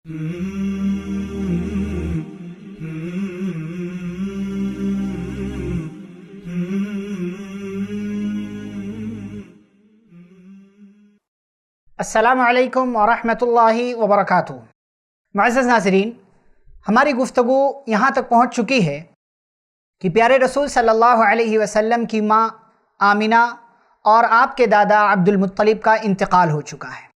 السلام علیکم ورحمۃ اللہ وبرکاتہ۔ معزز ناظرین، ہماری گفتگو یہاں تک پہنچ چکی ہے کہ پیارے رسول صلی اللہ علیہ وسلم کی ماں آمنہ اور آپ کے دادا عبد المطلب کا انتقال ہو چکا ہے۔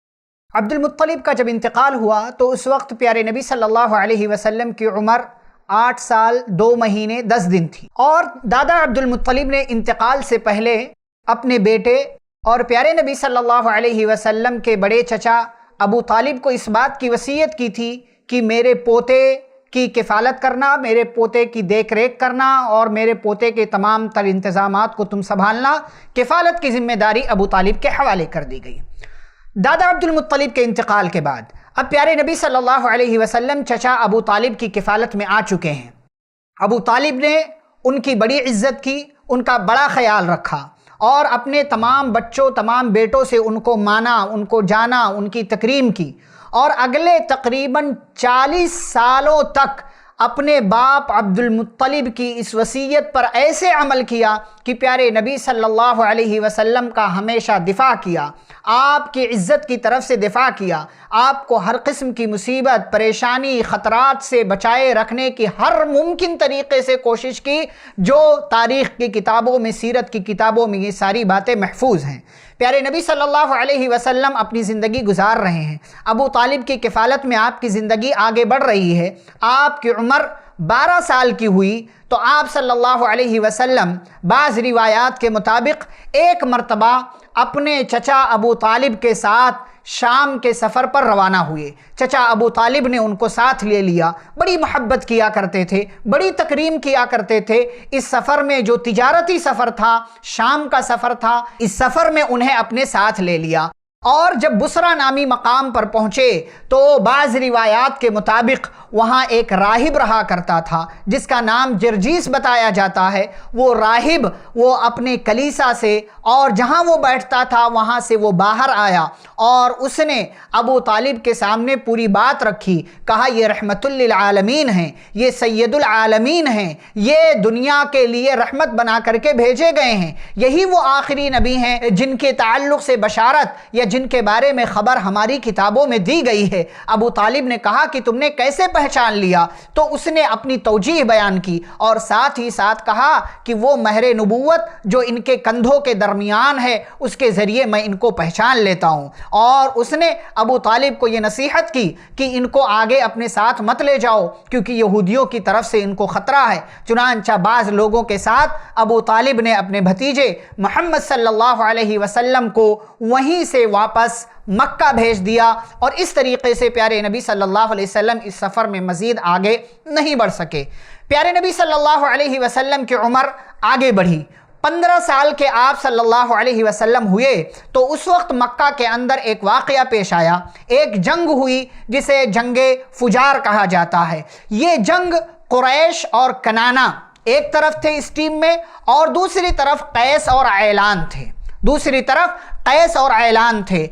عبد المطلب کا جب انتقال ہوا تو اس وقت پیارے نبی صلی اللہ علیہ وسلم کی عمر 8 سال 2 مہینے 10 دن تھی، اور دادا عبد المطلب نے انتقال سے پہلے اپنے بیٹے اور پیارے نبی صلی اللہ علیہ وسلم کے بڑے چچا ابو طالب کو اس بات کی وصیت کی تھی کہ میرے پوتے کی کفالت کرنا، میرے پوتے کی دیکھ ریکھ کرنا اور میرے پوتے کے تمام تر انتظامات کو تم سنبھالنا۔ کفالت کی ذمہ داری ابو طالب کے حوالے کر دی گئی۔ دادا عبد المطلب کے انتقال کے بعد اب پیارے نبی صلی اللہ علیہ وسلم چچا ابو طالب کی کفالت میں آ چکے ہیں۔ ابو طالب نے ان کی بڑی عزت کی، ان کا بڑا خیال رکھا اور اپنے تمام بچوں، تمام بیٹوں سے ان کو مانا، ان کو جانا، ان کی تکریم کی، اور اگلے تقریباً 40 سالوں تک اپنے باپ عبد المطلب کی اس وصیت پر ایسے عمل کیا کہ پیارے نبی صلی اللہ علیہ وسلم کا ہمیشہ دفاع کیا، آپ کی عزت کی طرف سے دفاع کیا، آپ کو ہر قسم کی مصیبت، پریشانی، خطرات سے بچائے رکھنے کی ہر ممکن طریقے سے کوشش کی، جو تاریخ کی کتابوں میں، سیرت کی کتابوں میں یہ ساری باتیں محفوظ ہیں۔ پیارے نبی صلی اللہ علیہ وسلم اپنی زندگی گزار رہے ہیں، ابو طالب کی کفالت میں آپ کی زندگی آگے بڑھ رہی ہے۔ آپ کی عمر 12 سال کی ہوئی تو آپ صلی اللہ علیہ وسلم بعض روایات کے مطابق ایک مرتبہ اپنے چچا ابو طالب کے ساتھ شام کے سفر پر روانہ ہوئے۔ چچا ابو طالب نے ان کو ساتھ لے لیا، بڑی محبت کیا کرتے تھے، بڑی تکریم کیا کرتے تھے۔ اس سفر میں جو تجارتی سفر تھا، شام کا سفر تھا، اس سفر میں انہیں اپنے ساتھ لے لیا، اور جب بصرہ نامی مقام پر پہنچے تو بعض روایات کے مطابق وہاں ایک راہب رہا کرتا تھا جس کا نام جرجیس بتایا جاتا ہے۔ وہ راہب وہ اپنے کلیسا سے اور جہاں وہ بیٹھتا تھا وہاں سے وہ باہر آیا اور اس نے ابو طالب کے سامنے پوری بات رکھی، کہا یہ رحمت للعالمین ہیں، یہ سید العالمین ہیں، یہ دنیا کے لیے رحمت بنا کر کے بھیجے گئے ہیں، یہی وہ آخری نبی ہیں جن کے تعلق سے بشارت یا جن کے بارے میں خبر ہماری کتابوں میں دی گئی ہے۔ ابو طالب نے کہا کہ تم نے کیسے پہچان لیا؟ تو اس نے اپنی توجیہ بیان کی اور ساتھ ہی ساتھ کہا کہ وہ مہر نبوت جو ان کے کندھوں کے درمیان ہے اس کے ذریعے میں ان کو پہچان لیتا ہوں، اور اس نے ابو طالب کو یہ نصیحت کی کہ ان کو آگے اپنے ساتھ مت لے جاؤ کیونکہ یہودیوں کی طرف سے ان کو خطرہ ہے۔ چنانچہ بعض لوگوں کے ساتھ ابو طالب نے اپنے بھتیجے محمد صلی اللہ علیہ وسلم کو وہیں سے واپس مکہ بھیج دیا، اور اس طریقے سے پیارے نبی صلی اللہ علیہ وسلم اس سفر میں مزید آگے نہیں بڑھ سکے۔ پیارے نبی صلی اللہ علیہ وسلم کی عمر آگے بڑھی، 15 سال کے آپ صلی اللہ علیہ وسلم ہوئے تو اس وقت مکہ کے اندر ایک واقعہ پیش آیا، ایک جنگ ہوئی جسے جنگ فجار کہا جاتا ہے۔ یہ جنگ قریش اور کنانہ ایک طرف تھے اس ٹیم میں، اور دوسری طرف قیس اور عیلان تھے،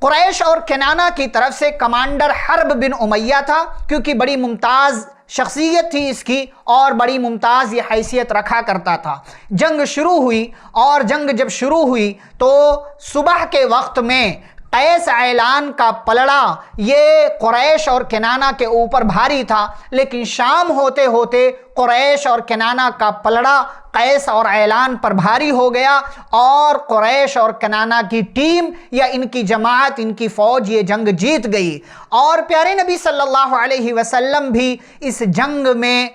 قریش اور کنانہ کی طرف سے کمانڈر حرب بن امیہ تھا، کیونکہ بڑی ممتاز شخصیت تھی اس کی اور بڑی ممتاز یہ حیثیت رکھا کرتا تھا۔ جنگ شروع ہوئی، اور جنگ جب شروع ہوئی تو صبح کے وقت میں قیس عیلان کا پلڑا یہ قریش اور کنانہ کے اوپر بھاری تھا، لیکن شام ہوتے ہوتے قریش اور کنانہ کا پلڑا قیس اور عیلان پر بھاری ہو گیا، اور قریش اور کنانہ کی ٹیم یا ان کی جماعت، ان کی فوج یہ جنگ جیت گئی، اور پیارے نبی صلی اللہ علیہ وسلم بھی اس جنگ میں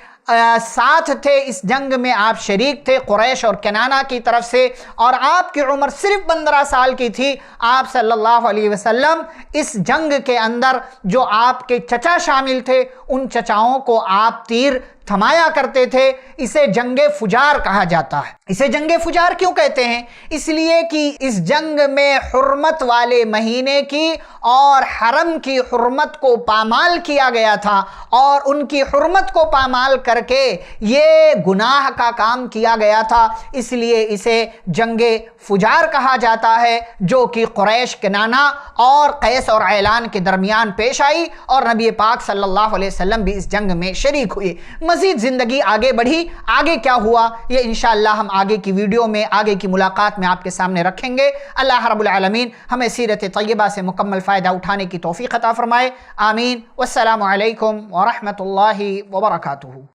ساتھ تھے، اس جنگ میں آپ شریک تھے قریش اور کنانہ کی طرف سے، اور آپ کی عمر صرف 15 سال کی تھی۔ آپ صلی اللہ علیہ وسلم اس جنگ کے اندر جو آپ کے چچا شامل تھے ان چچاؤں کو آپ تیر تھمایا کرتے تھے، اسے جنگ فجار کہا جاتا ہے۔ اسے جنگ فجار کیوں کہتے ہیں؟ اس لیے کہ اس جنگ میں حرمت والے مہینے کی اور حرم کی حرمت کو پامال کیا گیا تھا، اور ان کی حرمت کو پامال کر کے یہ گناہ کا کام کیا گیا تھا، اس لیے اسے جنگ فجار کہا جاتا ہے، جو کہ قریش کنانہ اور قیس اور عیلان کے درمیان پیش آئی، اور نبی پاک صلی اللہ علیہ وسلم بھی اس جنگ میں شریک ہوئے۔ مزید زندگی آگے بڑھی، آگے کیا ہوا یہ انشاءاللہ ہم آگے کی ویڈیو میں، آگے کی ملاقات میں آپ کے سامنے رکھیں گے۔ اللہ رب العالمین ہمیں سیرت طیبہ سے مکمل فائدہ اٹھانے کی توفیق عطا فرمائے، آمین۔ والسلام علیکم ورحمۃ اللہ وبرکاتہ۔